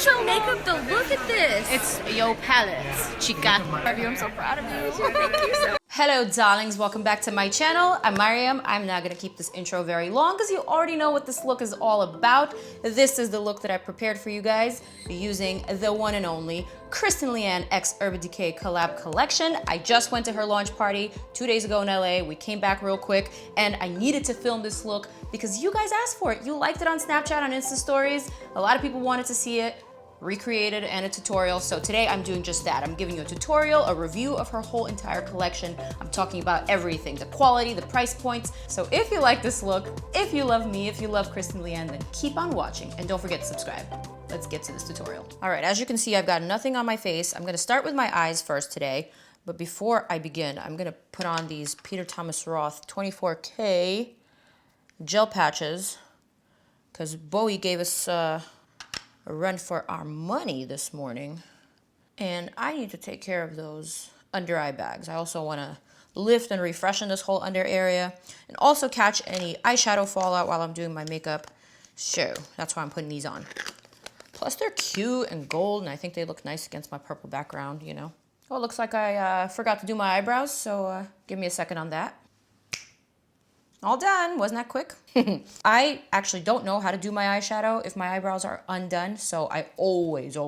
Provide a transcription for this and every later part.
natural makeup though. Look at this. It's your palette, chica. I'm so proud of you. Thank you so much. Hello darlings, welcome back to my channel. I'm Maryam. I'm not gonna keep this intro very long because you already know what this look is all about. This is the look that I prepared for you guys using the one and only Kristen Leanne x Urban Decay collab collection. I just went to her launch party 2 days ago in LA. We came back real quick and I needed to film this look because you guys asked for it. You liked it on Snapchat, on Insta stories. A lot of people wanted to see it recreated and a tutorial. So today I'm doing just that. I'm giving you a tutorial, a review of her whole entire collection. I'm talking about everything, the quality, the price points. So if you like this look, if you love me, if you love Kristen Leanne, then keep on watching and don't forget to subscribe. Let's get to this tutorial. All right, as you can see, I've got nothing on my face. I'm gonna start with my eyes first today. But before I begin, I'm gonna put on these Peter Thomas Roth 24K gel patches because Bowie gave us a run for our money this morning, and I need to take care of those under eye bags. I also want to lift and refreshen this whole under area and also catch any eyeshadow fallout while I'm doing my makeup. So that's why I'm putting these on. Plus they're cute and gold, and I think they look nice against my purple background, you know. Oh, it looks like I forgot to do my eyebrows, so give me a second on that. All done. Wasn't that quick? I actually don't know how to do my eyeshadow if my eyebrows are undone, so I always do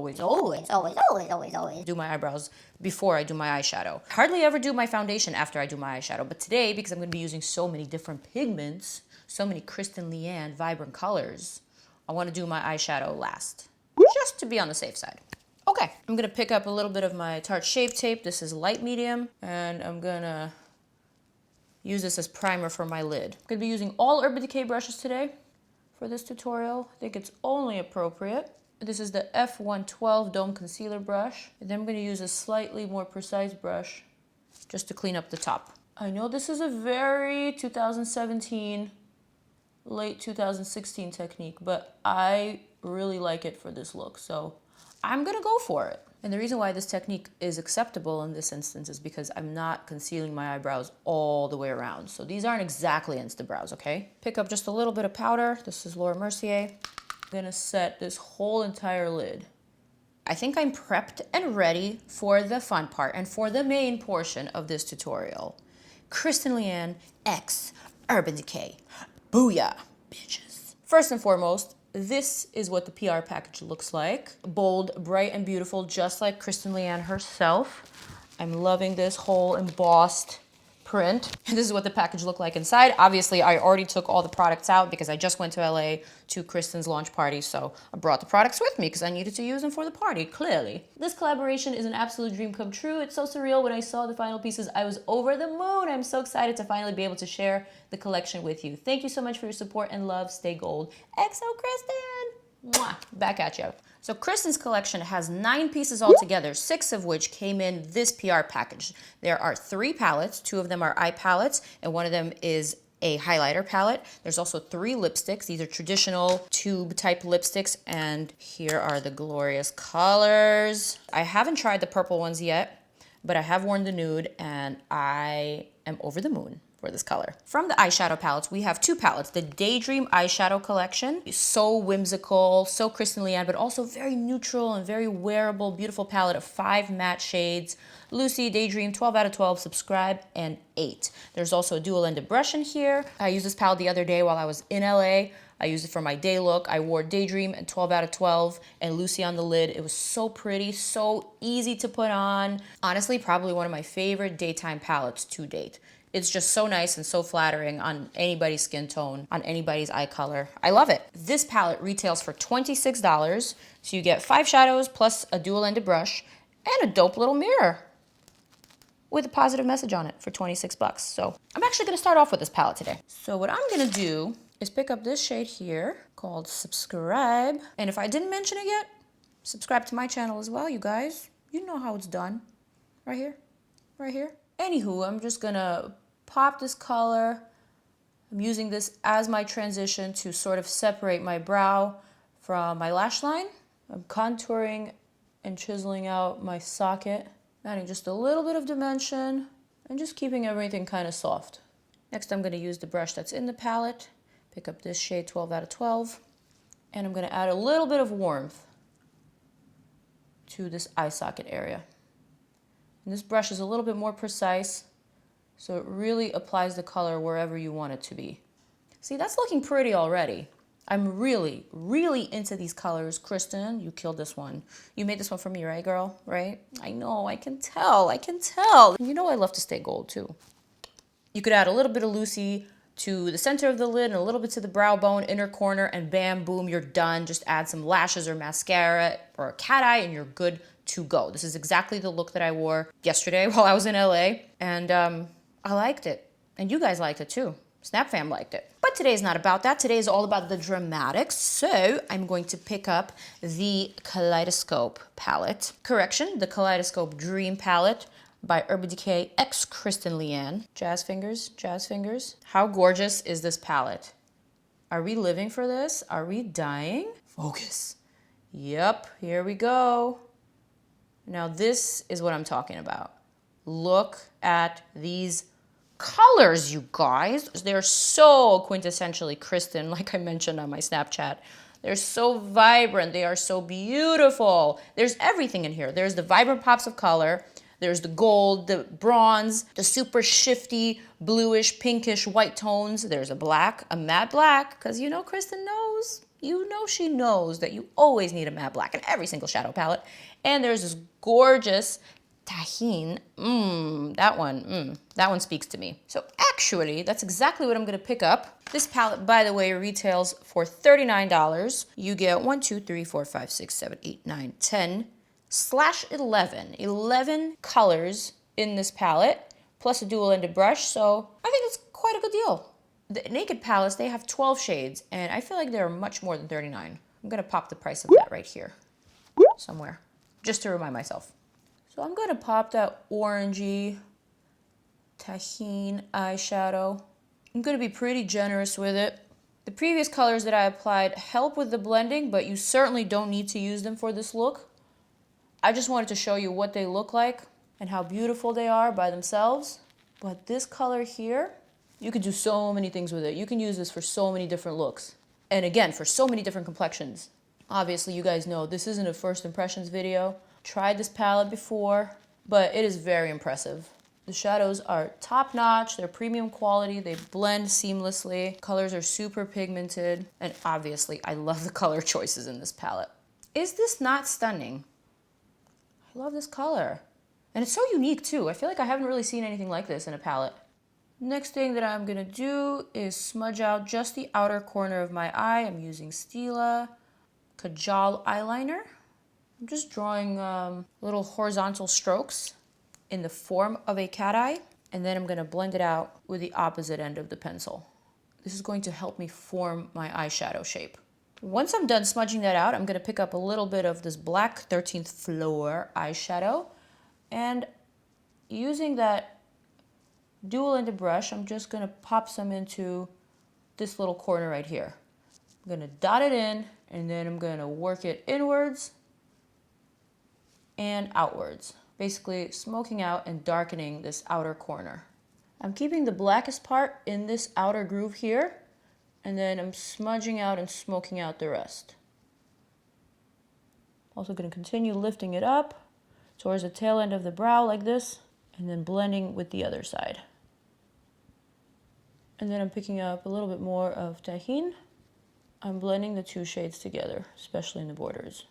my eyebrows before I do my eyeshadow. Hardly ever do my foundation after I do my eyeshadow, but today, because I'm going to be using so many different pigments, so many Kristen Leanne vibrant colors, I want to do my eyeshadow last, just to be on the safe side. Okay, I'm going to pick up a little bit of my Tarte Shape Tape. This is light medium, and I'm going to use this as primer for my lid. I'm gonna be using all Urban Decay brushes today for this tutorial. I think it's only appropriate. This is the F112 Dome Concealer brush. And then I'm gonna use a slightly more precise brush just to clean up the top. I know this is a very 2017, late 2016 technique, but I really like it for this look, so I'm gonna go for it. And the reason why this technique is acceptable in this instance is because I'm not concealing my eyebrows all the way around. So these aren't exactly Insta brows, okay? Pick up just a little bit of powder. This is Laura Mercier. I'm gonna set this whole entire lid. I think I'm prepped and ready for the fun part and for the main portion of this tutorial. Kristen Leanne x Urban Decay. Booyah, bitches. First and foremost, this is what the PR package looks like. Bold, bright, and beautiful, just like Kristen Leanne herself. I'm loving this whole embossed print. And this is what the package looked like inside. Obviously, I already took all the products out because I just went to LA to Kristen's launch party, so I brought the products with me because I needed to use them for the party, clearly. This collaboration is an absolute dream come true. It's so surreal. When I saw the final pieces, I was over the moon. I'm so excited to finally be able to share the collection with you. Thank you so much for your support and love. Stay gold. XO Kristen! Mwah! Back at you. So Kristen's collection has 9 pieces altogether, 6 of which came in this PR package. There are 3 palettes, 2 of them are eye palettes, and one of them is a highlighter palette. There's also 3 lipsticks. These are traditional tube type lipsticks, and here are the glorious colors. I haven't tried the purple ones yet, but I have worn the nude, and I am over the moon for this color. From the eyeshadow palettes, we have 2 palettes. The Daydream eyeshadow collection, so whimsical, so Kristen Leanne, but also very neutral and very wearable, beautiful palette of 5 matte shades. Lucy, Daydream, 12 out of 12, subscribe, and 8. There's also a dual-ended brush in here. I used this palette the other day while I was in LA. I used it for my day look. I wore Daydream and 12 out of 12 and Lucy on the lid. It was so pretty, so easy to put on. Honestly, probably one of my favorite daytime palettes to date. It's just so nice and so flattering on anybody's skin tone, on anybody's eye color. I love it. This palette retails for $26, so you get 5 shadows plus a dual-ended brush and a dope little mirror with a positive message on it for 26 bucks. So I'm actually gonna start off with this palette today. So what I'm gonna do is pick up this shade here called Subscribe. And if I didn't mention it yet, subscribe to my channel as well, you guys. You know how it's done. Right here, right here. Anywho, I'm just gonna pop this color. I'm using this as my transition to sort of separate my brow from my lash line. I'm contouring and chiseling out my socket, adding just a little bit of dimension and just keeping everything kind of soft. Next, I'm gonna use the brush that's in the palette, pick up this shade 12 out of 12, and I'm gonna add a little bit of warmth to this eye socket area. And this brush is a little bit more precise, so it really applies the color wherever you want it to be. See, that's looking pretty already. I'm really, really into these colors. Kristen, you killed this one. You made this one for me, right, girl? Right? I know, I can tell, I can tell. You know I love to stay gold, too. You could add a little bit of Lucy to the center of the lid and a little bit to the brow bone, inner corner, and bam, boom, you're done. Just add some lashes or mascara or a cat eye and you're good to go. This is exactly the look that I wore yesterday while I was in LA, and I liked it. And you guys liked it too. Snap fam liked it. But today's not about that. Today is all about the dramatics. So I'm going to pick up the Kaleidoscope palette. Correction, the Kaleidoscope Dream palette by Urban Decay x Kristen Leanne. Jazz fingers, jazz fingers. How gorgeous is this palette? Are we living for this? Are we dying? Focus. Yep, here we go. Now this is what I'm talking about. Look at these colors, you guys. They're so quintessentially Kristen, like I mentioned on my Snapchat. They're so vibrant. They are so beautiful. There's everything in here. There's the vibrant pops of color. There's the gold, the bronze, the super shifty, bluish, pinkish, white tones. There's a black, a matte black, because you know Kristen knows. You know she knows that you always need a matte black in every single shadow palette. And there's this gorgeous Tahine, that one speaks to me. So actually, that's exactly what I'm gonna pick up. This palette, by the way, retails for $39. You get 1, 2, 3, 4, 5, 6, 7, 8, 9, 10 / 11 colors in this palette, plus a dual-ended brush, so I think it's quite a good deal. The Naked palettes, they have 12 shades, and I feel like they're much more than $39. I'm gonna pop the price of that right here, somewhere, just to remind myself. So I'm gonna pop that orangey Tahine eyeshadow. I'm gonna be pretty generous with it. The previous colors that I applied help with the blending, but you certainly don't need to use them for this look. I just wanted to show you what they look like and how beautiful they are by themselves. But this color here, you could do so many things with it. You can use this for so many different looks. And again, for so many different complexions. Obviously, you guys know this isn't a first impressions video. Tried this palette before, but it is very impressive. The shadows are top-notch, they're premium quality, they blend seamlessly, colors are super pigmented, and obviously I love the color choices in this palette. Is this not stunning? I love this color. And it's so unique too. I feel like I haven't really seen anything like this in a palette. Next thing that I'm gonna do is smudge out just the outer corner of my eye. I'm using Stila Kajal eyeliner. I'm just drawing little horizontal strokes in the form of a cat eye, and then I'm gonna blend it out with the opposite end of the pencil. This is going to help me form my eyeshadow shape. Once I'm done smudging that out, I'm gonna pick up a little bit of this black 13th Floor eyeshadow, and using that dual-ended brush, I'm just gonna pop some into this little corner right here. I'm gonna dot it in, and then I'm gonna work it inwards and outwards, basically smoking out and darkening this outer corner. I'm keeping the blackest part in this outer groove here, and then I'm smudging out and smoking out the rest. Also going to continue lifting it up towards the tail end of the brow like this, and then blending with the other side. And then I'm picking up a little bit more of Tahine. I'm blending the two shades together, especially in the borders.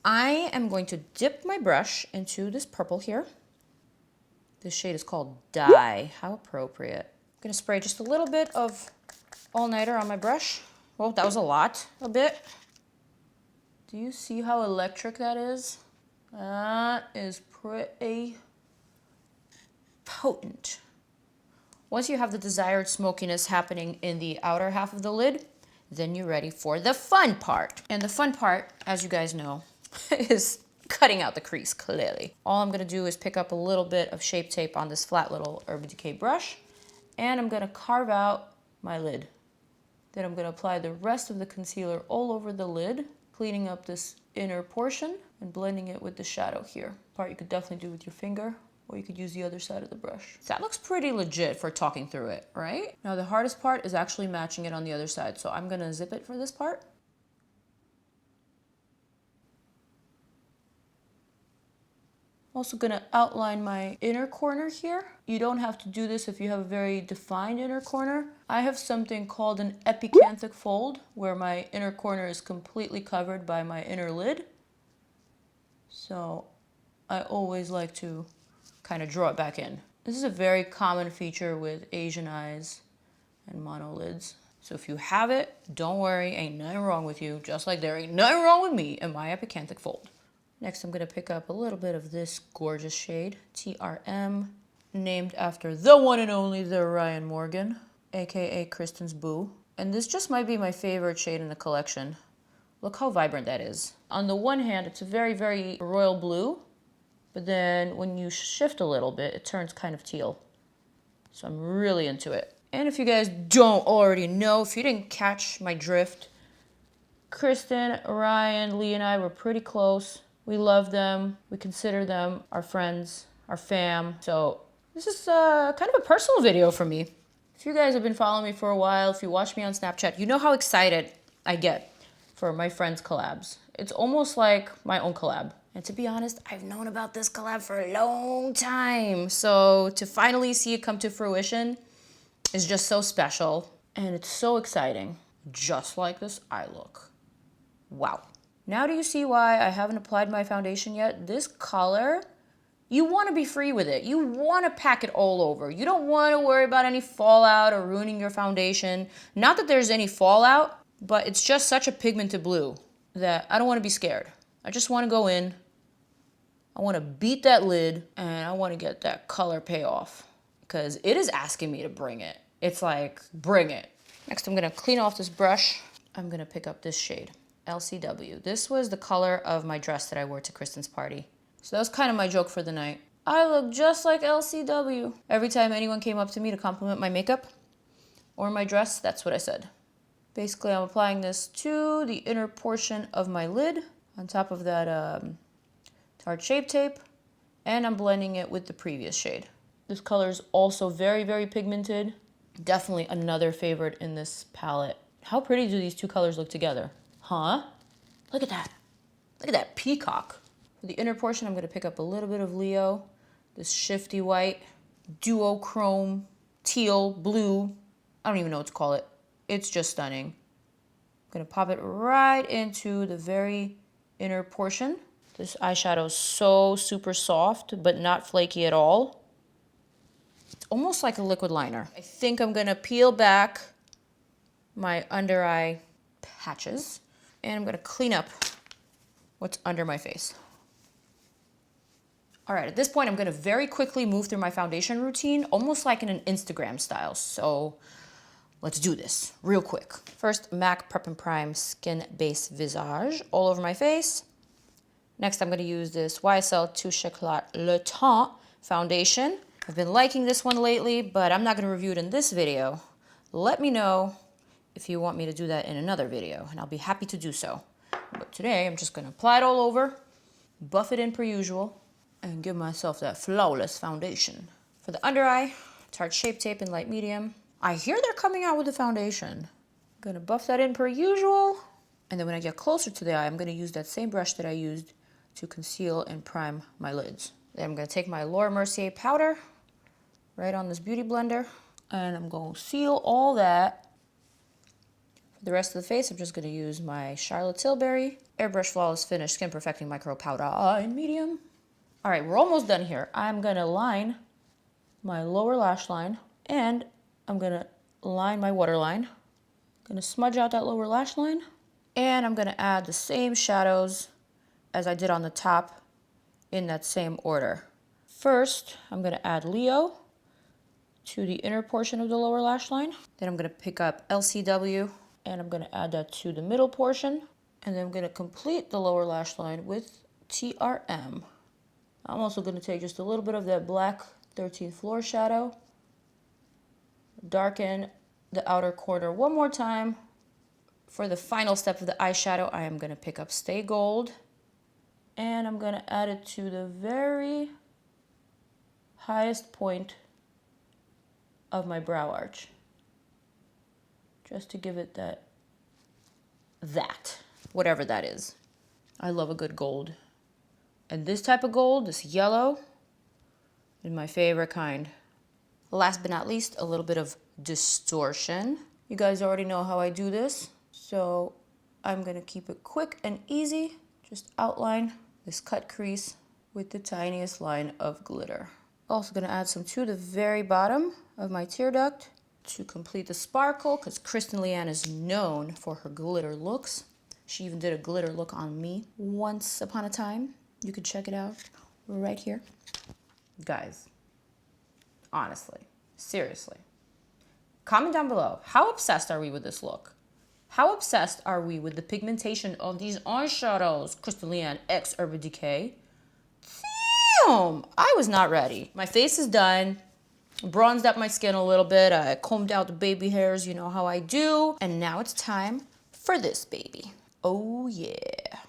I am going to dip my brush into this purple here. This shade is called Dye. How appropriate. I'm going to spray just a little bit of all-nighter on my brush. Well, that was a bit. Do you see how electric that is? That is pretty potent. Once you have the desired smokiness happening in the outer half of the lid, then you're ready for the fun part. And the fun part, as you guys know, is cutting out the crease, clearly. All I'm gonna do is pick up a little bit of Shape Tape on this flat little Urban Decay brush, and I'm gonna carve out my lid. Then I'm gonna apply the rest of the concealer all over the lid, cleaning up this inner portion and blending it with the shadow here. Part you could definitely do with your finger, or you could use the other side of the brush. So that looks pretty legit for talking through it, right? Now the hardest part is actually matching it on the other side, so I'm gonna zip it for this part. Also gonna outline my inner corner here. You don't have to do this if you have a very defined inner corner. I have something called an epicanthic fold where my inner corner is completely covered by my inner lid. So I always like to kind of draw it back in. This is a very common feature with Asian eyes and monolids. So if you have it, don't worry, ain't nothing wrong with you, just like there ain't nothing wrong with me and my epicanthic fold. Next, I'm gonna pick up a little bit of this gorgeous shade, TRM, named after the one and only the Ryan Morgan, AKA Kristen's boo. And this just might be my favorite shade in the collection. Look how vibrant that is. On the one hand, it's a very, very royal blue, but then when you shift a little bit, it turns kind of teal. So I'm really into it. And if you guys don't already know, if you didn't catch my drift, Kristen, Ryan, Lee, and I were pretty close. We love them. We consider them our friends, our fam. So this is kind of a personal video for me. If you guys have been following me for a while, if you watch me on Snapchat, you know how excited I get for my friends' collabs. It's almost like my own collab. And to be honest, I've known about this collab for a long time. So to finally see it come to fruition is just so special. And it's so exciting. Just like this eye look. Wow. Now do you see why I haven't applied my foundation yet? This color, you want to be free with it. You want to pack it all over. You don't want to worry about any fallout or ruining your foundation. Not that there's any fallout, but it's just such a pigmented blue that I don't want to be scared. I just want to go in. I want to beat that lid and I want to get that color payoff because it is asking me to bring it. It's like, bring it. Next, I'm going to clean off this brush. I'm going to pick up this shade. LCW. This was the color of my dress that I wore to Kristen's party. So that was kind of my joke for the night. I look just like LCW. Every time anyone came up to me to compliment my makeup or my dress, that's what I said. Basically, I'm applying this to the inner portion of my lid on top of that Tarte Shape Tape, and I'm blending it with the previous shade. This color is also very, very pigmented. Definitely another favorite in this palette. How pretty do these two colors look together? Huh? Look at that. Look at that peacock. For the inner portion, I'm going to pick up a little bit of Leo, this shifty white, duochrome, teal, blue. I don't even know what to call it. It's just stunning. I'm going to pop it right into the very inner portion. This eyeshadow is so super soft, but not flaky at all. It's almost like a liquid liner. I think I'm going to peel back my under eye patches. And I'm going to clean up what's under my face. All right, at this point, I'm going to very quickly move through my foundation routine, almost like in an Instagram style. So let's do this real quick. First, MAC Prep and Prime Skin Base Visage all over my face. Next, I'm going to use this YSL Touche Éclat Le Temps foundation. I've been liking this one lately, but I'm not going to review it in this video. Let me know if you want me to do that in another video, and I'll be happy to do so. But today, I'm just going to apply it all over, buff it in per usual, and give myself that flawless foundation. For the under eye, Tarte Shape Tape in light medium. I hear they're coming out with a foundation. I'm going to buff that in per usual, and then when I get closer to the eye, I'm going to use that same brush that I used to conceal and prime my lids. Then I'm going to take my Laura Mercier powder right on this beauty blender, and I'm going to seal all that. For the rest of the face, I'm just going to use my Charlotte Tilbury Airbrush Flawless Finish Skin Perfecting Micro Powder in medium. All right, we're almost done here. I'm going to line my lower lash line, and I'm going to line my waterline. I'm going to smudge out that lower lash line, and I'm going to add the same shadows as I did on the top in that same order. First, I'm going to add Leo to the inner portion of the lower lash line. Then I'm going to pick up LCW, and I'm going to add that to the middle portion. And then I'm going to complete the lower lash line with TRM. I'm also going to take just a little bit of that black 13th floor shadow, darken the outer corner one more time. For the final step of the eyeshadow, I am going to pick up Stay Gold, and I'm going to add it to the very highest point of my brow arch, just to give it that, whatever that is. I love a good gold And this type of gold, this yellow, is my favorite kind. Last but not least, a little bit of distortion. You guys already know how I do this, so I'm gonna keep it quick and easy. Just outline this cut crease with the tiniest line of glitter. Also gonna add some to the very bottom of my tear duct to complete the sparkle, because Kristen Leanne is known for her glitter looks. She even did a glitter look on me once upon a time. You can check it out right here. Guys, honestly, seriously, comment down below, how obsessed are we with this look? How obsessed are we with the pigmentation of these eyeshadows? Kristen Leanne x Urban Decay. Damn, I was not ready. My face is done. Bronzed up my skin a little bit. I combed out the baby hairs, you know how I do. And now it's time for this baby. Oh yeah.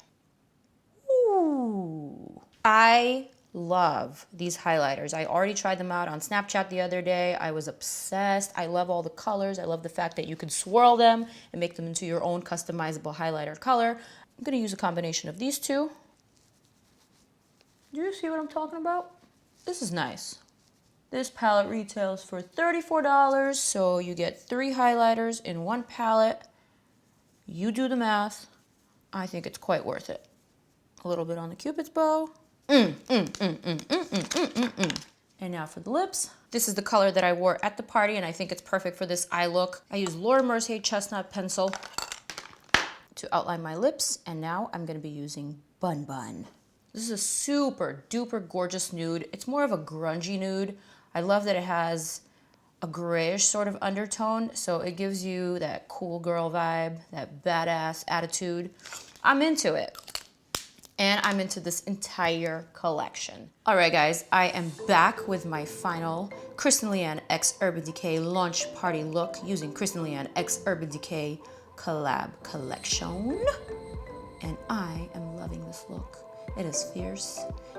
Ooh. I love these highlighters. I already tried them out on Snapchat the other day. I was obsessed. I love all the colors. I love the fact that you can swirl them and make them into your own customizable highlighter color. I'm gonna use a combination of these two. Do you see what I'm talking about? This is nice. This palette retails for $34, so you get 3 highlighters in 1 palette. You do the math. I think it's quite worth it. A little bit on the Cupid's bow. And now for the lips. This is the color that I wore at the party, and I think it's perfect for this eye look. I use Laura Mercier Chestnut Pencil to outline my lips, and now I'm gonna be using Bun Bun. This is a super duper gorgeous nude. It's more of a grungy nude. I love that it has a grayish sort of undertone, so it gives you that cool girl vibe, that badass attitude. I'm into it. And I'm into this entire collection. All right, guys, I am back with my final Kristen Leanne x Urban Decay launch party look using Kristen Leanne x Urban Decay collab collection. And I am loving this look. It is fierce,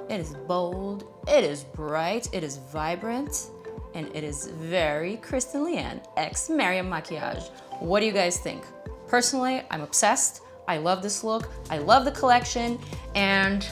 it is bold, it is bright, it is vibrant, and it is very Kristen Leanne x Maryam Maquillage. What do you guys think? Personally, I'm obsessed. I love this look, I love the collection, and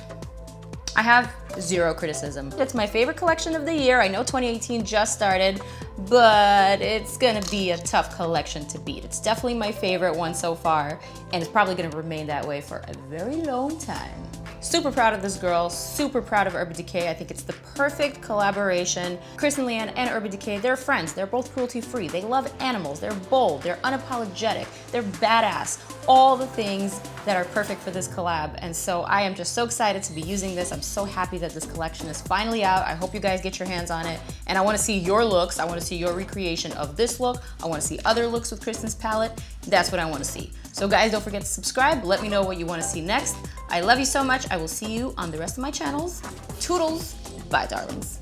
I have 0 criticism. It's my favorite collection of the year. I know 2018 just started, but it's gonna be a tough collection to beat. It's definitely my favorite one so far, and it's probably gonna remain that way for a very long time. Super proud of this girl, super proud of Urban Decay. I think it's the perfect collaboration. Kristen Leanne and Urban Decay, they're friends. They're both cruelty-free. They love animals. They're bold. They're unapologetic. They're badass. All the things that are perfect for this collab. And so I am just so excited to be using this. I'm so happy that this collection is finally out. I hope you guys get your hands on it. And I want to see your looks. I want to see your recreation of this look. I want to see other looks with Kristen's palette. That's what I want to see. So guys, don't forget to subscribe. Let me know what you want to see next. I love you so much. I will see you on the rest of my channels. Toodles. Bye, darlings.